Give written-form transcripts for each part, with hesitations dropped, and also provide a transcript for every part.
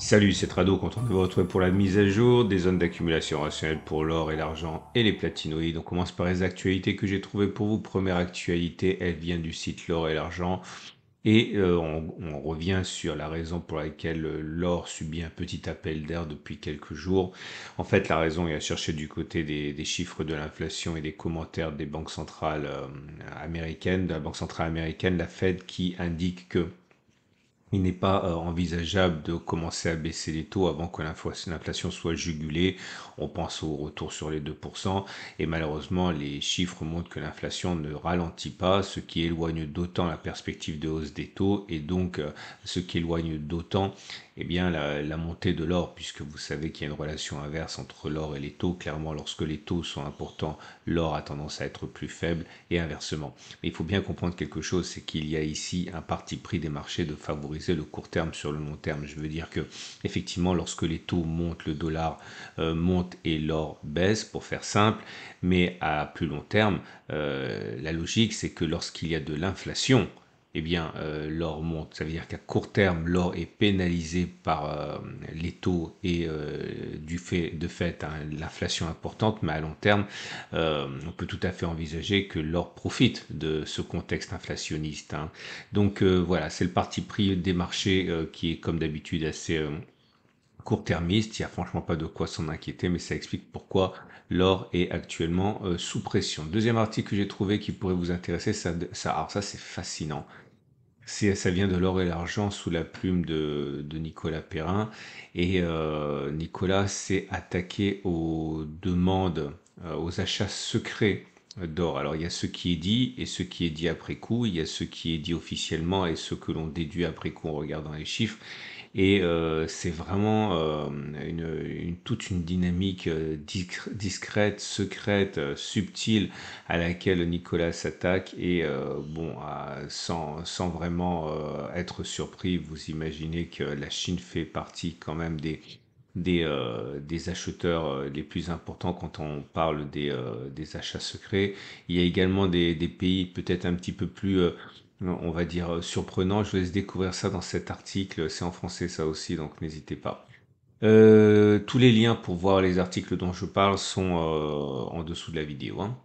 Salut, c'est Trado, content de vous retrouver pour la mise à jour des zones d'accumulation rationnelle pour l'or et l'argent et les platinoïdes. On commence par les actualités que j'ai trouvées pour vous. Première actualité, elle vient du site l'or et l'argent. Et on revient sur la raison pour laquelle l'or subit un petit appel d'air depuis quelques jours. En fait, la raison est à chercher du côté des chiffres de l'inflation et des commentaires des banques centrales américaines, de la Banque centrale américaine, la Fed, qui indique que il n'est pas envisageable de commencer à baisser les taux avant que l'inflation soit jugulée. On pense au retour sur les 2%. Et malheureusement, les chiffres montrent que l'inflation ne ralentit pas, ce qui éloigne d'autant la perspective de hausse des taux et donc ce qui éloigne d'autant la montée de l'or, puisque vous savez qu'il y a une relation inverse entre l'or et les taux. Clairement, lorsque les taux sont importants, l'or a tendance à être plus faible et inversement. Mais il faut bien comprendre quelque chose, c'est qu'il y a ici un parti pris des marchés de favoriser le court terme sur le long terme. Je veux dire que effectivement, lorsque les taux montent, le dollar monte et l'or baisse, pour faire simple, mais à plus long terme, la logique, c'est que lorsqu'il y a de l'inflation, l'or monte. Ça veut dire qu'à court terme, l'or est pénalisé par les taux et de fait hein, l'inflation importante, mais à long terme, on peut tout à fait envisager que l'or profite de ce contexte inflationniste. Hein. Donc voilà, c'est le parti pris des marchés qui est comme d'habitude assez court-termiste. Il n'y a franchement pas de quoi s'en inquiéter, mais ça explique pourquoi l'or est actuellement sous pression. Deuxième article que j'ai trouvé qui pourrait vous intéresser, alors ça c'est fascinant. Ça vient de l'or et l'argent sous la plume de Nicolas Perrin. Et Nicolas s'est attaqué aux demandes, aux achats secrets d'or. Alors il y a ce qui est dit et ce qui est dit après coup. Il y a ce qui est dit officiellement et ce que l'on déduit après coup en regardant les chiffres. Et c'est vraiment toute une dynamique discrète, secrète, subtile à laquelle Nicolas s'attaque et sans vraiment être surpris, vous imaginez que la Chine fait partie quand même des acheteurs les plus importants quand on parle des achats secrets. Il y a également des pays peut-être un petit peu plus, on va dire, surprenants. Je vous laisse découvrir ça dans cet article. C'est en français ça aussi, donc n'hésitez pas. Tous les liens pour voir les articles dont je parle sont en dessous de la vidéo. Hein.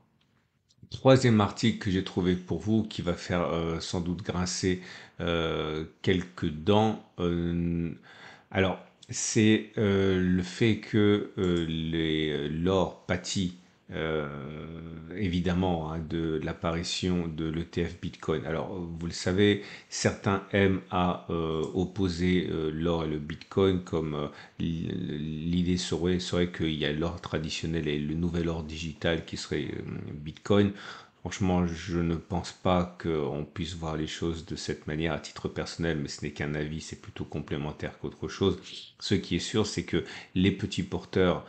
Troisième article que j'ai trouvé pour vous, qui va faire sans doute grincer quelques dents. Alors, c'est le fait que l'or pâtit évidemment hein, de l'apparition de l'ETF Bitcoin. Alors, vous le savez, certains aiment à opposer l'or et le Bitcoin comme l'idée serait qu'il y a l'or traditionnel et le nouvel or digital qui serait Bitcoin. Franchement, je ne pense pas qu'on puisse voir les choses de cette manière à titre personnel, mais ce n'est qu'un avis, c'est plutôt complémentaire qu'autre chose. Ce qui est sûr, c'est que les petits porteurs,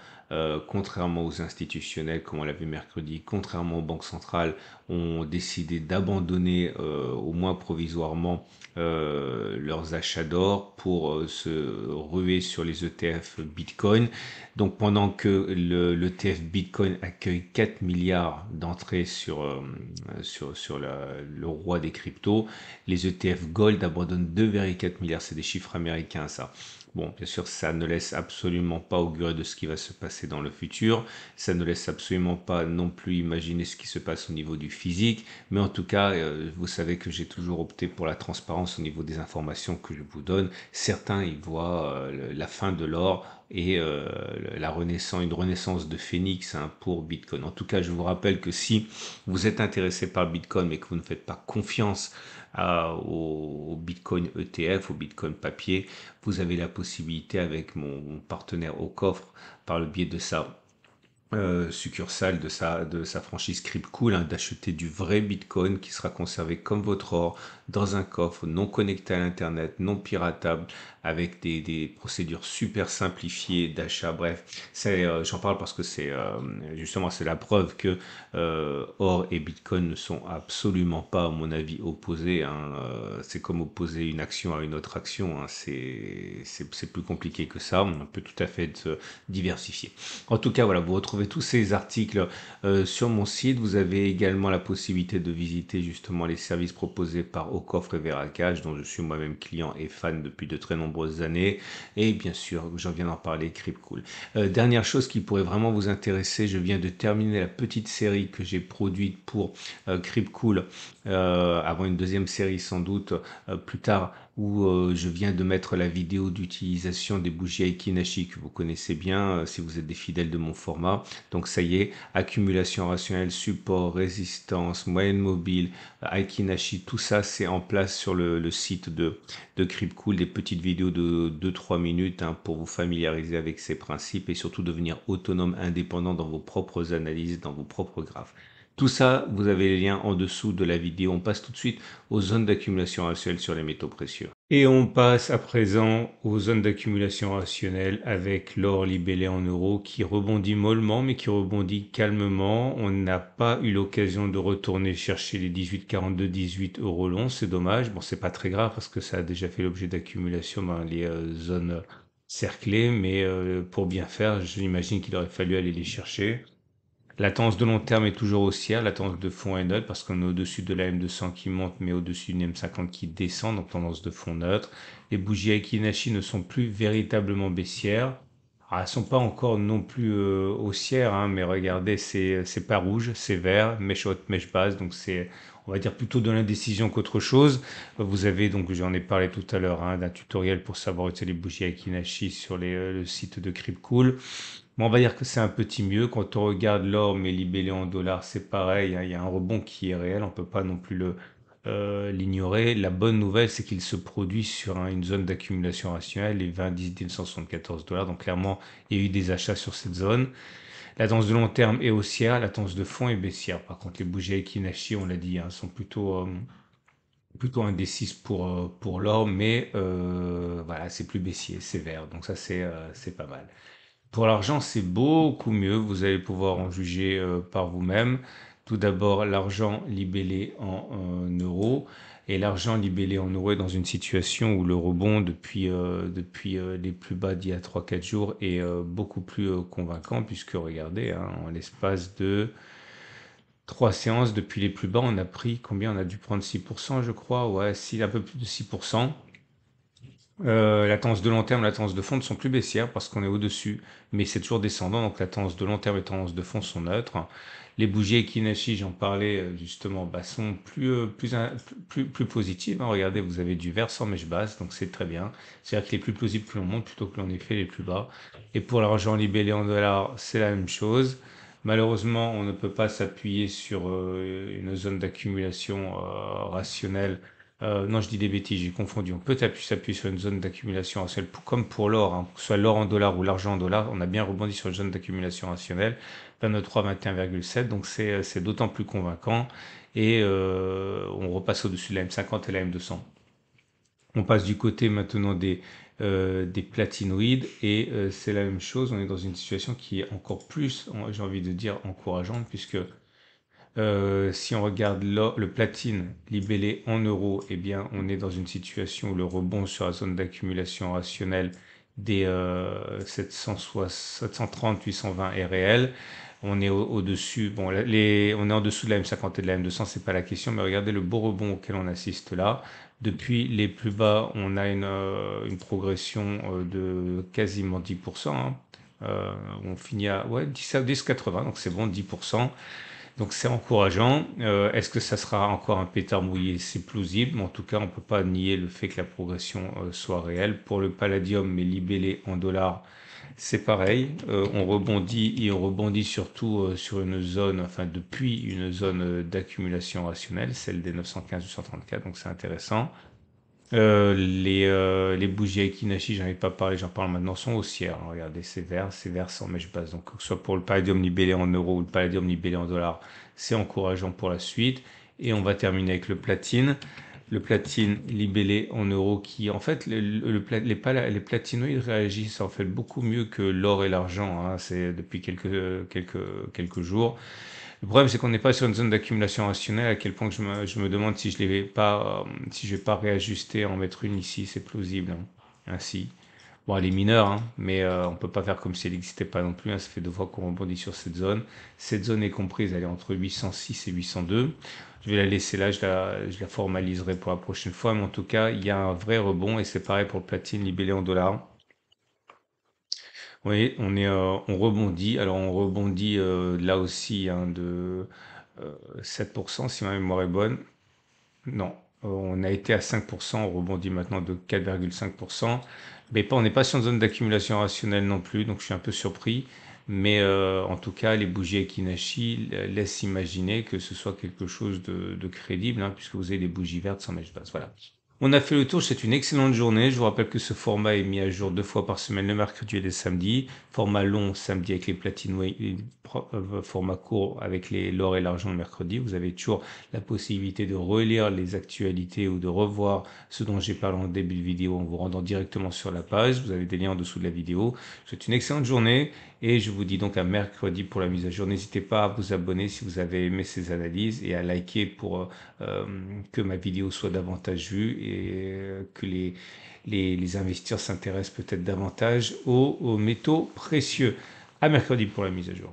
contrairement aux institutionnels, comme on l'a vu mercredi, contrairement aux banques centrales, ont décidé d'abandonner, au moins provisoirement, leurs achats d'or pour se ruer sur les ETF Bitcoin. Donc pendant que l'ETF Bitcoin accueille 4 milliards d'entrées sur le roi des cryptos, les ETF Gold abandonnent 2,4 milliards. C'est des chiffres américains ça. Bon, bien sûr, ça ne laisse absolument pas augurer de ce qui va se passer dans le futur. Ça ne laisse absolument pas non plus imaginer ce qui se passe au niveau du physique. Mais en tout cas, vous savez que j'ai toujours opté pour la transparence au niveau des informations que je vous donne. Certains y voient la fin de l'or et une renaissance de Phoenix hein, pour Bitcoin. En tout cas, je vous rappelle que si vous êtes intéressé par Bitcoin mais que vous ne faites pas confiance au Bitcoin ETF, au Bitcoin papier, vous avez la possibilité avec mon partenaire au coffre par le biais de ça succursale de sa franchise Cryptcool, hein, d'acheter du vrai Bitcoin qui sera conservé comme votre or dans un coffre non connecté à l'Internet, non piratable, avec des procédures super simplifiées d'achat. Bref, j'en parle parce que justement c'est la preuve que or et Bitcoin ne sont absolument pas, à mon avis, opposés. Hein. C'est comme opposer une action à une autre action. Hein. C'est plus compliqué que ça. On peut tout à fait être diversifié. En tout cas, voilà, vous retrouvez retrouvez tous ces articles sur mon site. Vous avez également la possibilité de visiter justement les services proposés par Aucoffre et Veracash, dont je suis moi-même client et fan depuis de très nombreuses années. Et bien sûr, j'en viens d'en parler, Cryptcool. Dernière chose qui pourrait vraiment vous intéresser, je viens de terminer la petite série que j'ai produite pour Cryptcool, avant une deuxième série sans doute plus tard, où je viens de mettre la vidéo d'utilisation des bougies Aiki-Nashi que vous connaissez bien si vous êtes des fidèles de mon format. Donc ça y est, accumulation rationnelle, support, résistance, moyenne mobile, Aiki-Nashi, tout ça c'est en place sur le site de Cryptcool, des petites vidéos de 2-3 minutes pour vous familiariser avec ces principes et surtout devenir autonome, indépendant dans vos propres analyses, dans vos propres graphes. Tout ça, vous avez les liens en dessous de la vidéo. On passe tout de suite aux zones d'accumulation rationnelle sur les métaux précieux. Et on passe à présent aux zones d'accumulation rationnelle avec l'or libellé en euros qui rebondit mollement mais qui rebondit calmement. On n'a pas eu l'occasion de retourner chercher les 18,42, 18 euros longs, c'est dommage. Bon, c'est pas très grave parce que ça a déjà fait l'objet d'accumulation dans les zones cerclées, mais pour bien faire, j'imagine qu'il aurait fallu aller les chercher. La tendance de long terme est toujours haussière, la tendance de fond est neutre parce qu'on est au-dessus de la M200 qui monte mais au-dessus d'une M50 qui descend, donc tendance de fond neutre. Les bougies Aiki-Nashi ne sont plus véritablement baissières. Alors, elles ne sont pas encore non plus haussières, mais regardez, c'est pas rouge, c'est vert, mèche haute, mèche basse, donc c'est, on va dire, plutôt de l'indécision qu'autre chose. Vous avez, donc j'en ai parlé tout à l'heure, d'un tutoriel pour savoir utiliser les bougies Aiki-Nashi sur le site de Cryptcool. Bon, on va dire que c'est un petit mieux. Quand on regarde l'or, mais libellé en dollars, c'est pareil, il y a un rebond qui est réel. On ne peut pas non plus l'ignorer. La bonne nouvelle, c'est qu'il se produit sur une zone d'accumulation rationnelle, les 20, 10, 974 dollars. Donc clairement, il y a eu des achats sur cette zone. La tendance de long terme est haussière, la tendance de fond est baissière. Par contre, les bougies Aiki-Nashi, on l'a dit, sont plutôt indécises pour l'or, mais voilà, c'est plus baissier, c'est vert. Donc ça, c'est pas mal. Pour l'argent, c'est beaucoup mieux. Vous allez pouvoir en juger par vous-même. Tout d'abord, l'argent libellé en euros. Et l'argent libellé en euros est dans une situation où le rebond depuis les plus bas d'il y a 3-4 jours est beaucoup plus convaincant puisque regardez, en l'espace de 3 séances depuis les plus bas, on a pris combien? On a dû prendre 6%, je crois. Ouais, si, un peu plus de 6%. La tendance de long terme et la tendance de fond ne sont plus baissières parce qu'on est au-dessus, mais c'est toujours descendant, donc la tendance de long terme et la tendance de fond sont neutres. Les bougies Equinashi, j'en parlais justement, sont plus positives. Regardez, vous avez du vert sans mèche basse, donc c'est très bien. C'est-à-dire qu'il est plus plausible que l'on monte plutôt que l'on est fait les plus bas. Et pour l'argent libellé en dollars, c'est la même chose. Malheureusement, on ne peut pas s'appuyer sur une zone d'accumulation rationnelle. Non, je dis des bêtises, j'ai confondu. On peut s'appuyer sur une zone d'accumulation rationnelle, comme pour l'or, que ce soit l'or en dollars ou l'argent en dollars. On a bien rebondi sur une zone d'accumulation rationnelle, 23, 21,7. Donc c'est d'autant plus convaincant. Et on repasse au-dessus de la M50 et la M200. On passe du côté maintenant des platinoïdes et c'est la même chose. On est dans une situation qui est encore plus, j'ai envie de dire, encourageante puisque si on regarde le platine libellé en euros, eh bien, on est dans une situation où le rebond sur la zone d'accumulation rationnelle des 730, 820 est réel. On est au-dessus, bon, on est en dessous de la M50 et de la M200, c'est pas la question, mais regardez le beau rebond auquel on assiste là. Depuis les plus bas, on a une progression de quasiment 10%. On finit à 10,80, donc c'est bon, 10%. Donc c'est encourageant. Est-ce que ça sera encore un pétard mouillé? C'est plausible, mais en tout cas, on ne peut pas nier le fait que la progression soit réelle. Pour le palladium, mais libellé en dollars, c'est pareil. On rebondit et on rebondit surtout sur une zone, enfin depuis une zone d'accumulation rationnelle, celle des 915-834, donc c'est intéressant. Les bougies Aiki-Nashi, j'en ai pas parlé, j'en parle maintenant, sont haussières. Regardez, c'est vert sans mèche basse. Donc, que ce soit pour le palladium libellé en euros ou le palladium libellé en dollars, c'est encourageant pour la suite. Et on va terminer avec le platine. Le platine libellé en euros qui, en fait, les platinoïdes réagissent en fait beaucoup mieux que l'or et l'argent. C'est depuis quelques jours. Le problème, c'est qu'on n'est pas sur une zone d'accumulation rationnelle, à quel point que je me demande si je ne vais pas réajuster, en mettre une ici, c'est plausible, ainsi. Bon, elle est mineure, hein, mais on peut pas faire comme si elle n'existait pas non plus, hein. Ça fait 2 fois qu'on rebondit sur cette zone. Cette zone est comprise, elle est entre 806 et 802. Je vais la laisser là, je la formaliserai pour la prochaine fois, mais en tout cas, il y a un vrai rebond et c'est pareil pour le platine libellé en dollars. Oui, on rebondit. Alors on rebondit là aussi, hein, de 7% si ma mémoire est bonne. Non, on a été à 5%, on rebondit maintenant de 4,5%. Mais pas, on n'est pas sur une zone d'accumulation rationnelle non plus, donc je suis un peu surpris. Mais en tout cas, les bougies Ekinashi laissent imaginer que ce soit quelque chose de crédible, hein, puisque vous avez des bougies vertes sans mèche basse. Voilà. On a fait le tour, c'est une excellente journée. Je vous rappelle que ce format est mis à jour 2 fois par semaine, le mercredi et le samedi. Format long samedi avec les platines, et format court avec l'or et l'argent le mercredi. Vous avez toujours la possibilité de relire les actualités ou de revoir ce dont j'ai parlé en début de vidéo en vous rendant directement sur la page. Vous avez des liens en dessous de la vidéo. C'est une excellente journée et je vous dis donc à mercredi pour la mise à jour. N'hésitez pas à vous abonner si vous avez aimé ces analyses et à liker pour euh, que ma vidéo soit davantage vue et que les investisseurs s'intéressent peut-être davantage aux métaux précieux. À mercredi pour la mise à jour.